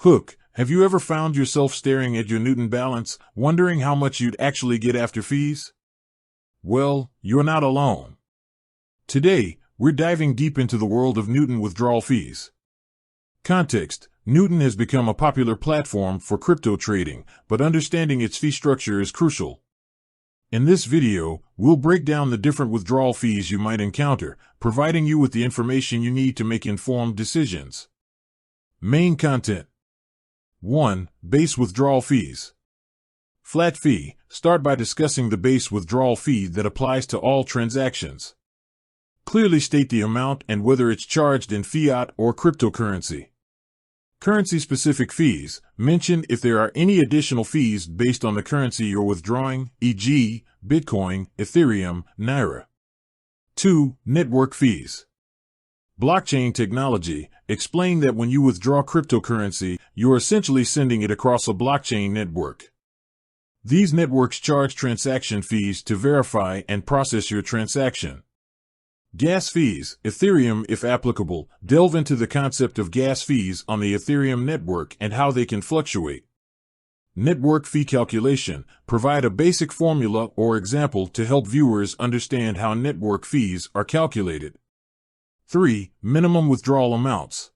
Hook, have you ever found yourself staring at your Newton balance, wondering how much you'd actually get after fees? Well, you're not alone. Today, we're diving deep into the world of Newton withdrawal fees. Context: Newton has become a popular platform for crypto trading, but understanding its fee structure is crucial. In this video, we'll break down the different withdrawal fees you might encounter, providing you with the information you need to make informed decisions. Main content. 1. Base withdrawal fees. Flat fee. Start by discussing the base withdrawal fee that applies to all transactions. Clearly state the amount and whether it's charged in fiat or cryptocurrency. Currency-specific fees. Mention if there are any additional fees based on the currency you're withdrawing, e.g., Bitcoin, Ethereum, Naira. 2. Network fees. Blockchain technology. Explain that when you withdraw cryptocurrency, you're essentially sending it across a blockchain network. These networks charge transaction fees to verify and process your transaction. Gas fees. Ethereum, if applicable. Delve into the concept of gas fees on the Ethereum network and how they can fluctuate. Network fee calculation. Provide a basic formula or example to help viewers understand how network fees are calculated. 3. Minimum withdrawal amounts.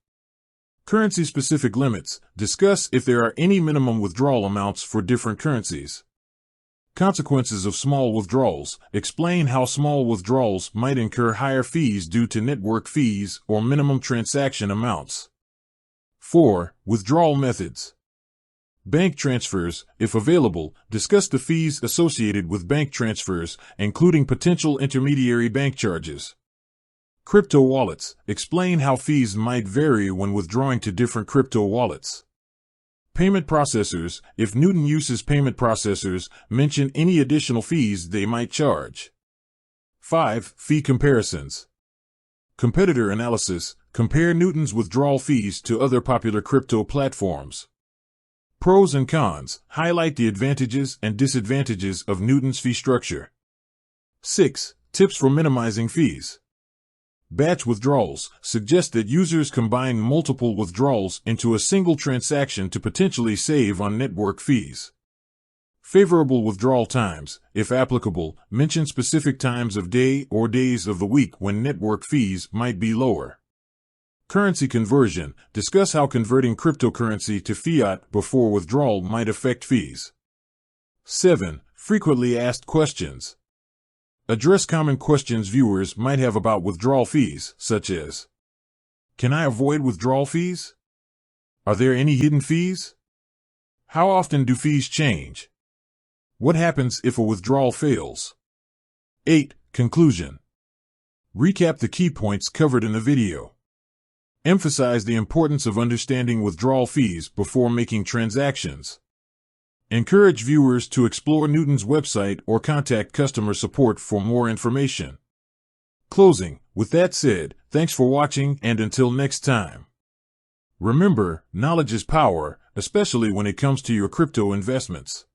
Currency-specific limits. Discuss if there are any minimum withdrawal amounts for different currencies. Consequences of small withdrawals. Explain how small withdrawals might incur higher fees due to network fees or minimum transaction amounts. 4. Withdrawal methods. Bank transfers, if available. Discuss the fees associated with bank transfers, including potential intermediary bank charges. Crypto wallets. Explain how fees might vary when withdrawing to different crypto wallets. Payment processors. If Newton uses payment processors, mention any additional fees they might charge. 5. Fee comparisons. Competitor analysis. Compare Newton's withdrawal fees to other popular crypto platforms. Pros and cons. Highlight the advantages and disadvantages of Newton's fee structure. 6. Tips for minimizing fees. Batch withdrawals. Suggest that users combine multiple withdrawals into a single transaction to potentially save on network fees. Favorable withdrawal times. If applicable, mention specific times of day or days of the week when network fees might be lower. Currency conversion. Discuss how converting cryptocurrency to fiat before withdrawal might affect fees. 7. Frequently asked questions. Address common questions viewers might have about withdrawal fees, such as: can I avoid withdrawal fees? Are there any hidden fees? How often do fees change? What happens if a withdrawal fails? 8. Conclusion. Recap the key points covered in the video. Emphasize the importance of understanding withdrawal fees before making transactions. Encourage viewers to explore Newton's website or contact customer support for more information. Closing. With that said, thanks for watching, and until next time. Remember, knowledge is power, especially when it comes to your crypto investments.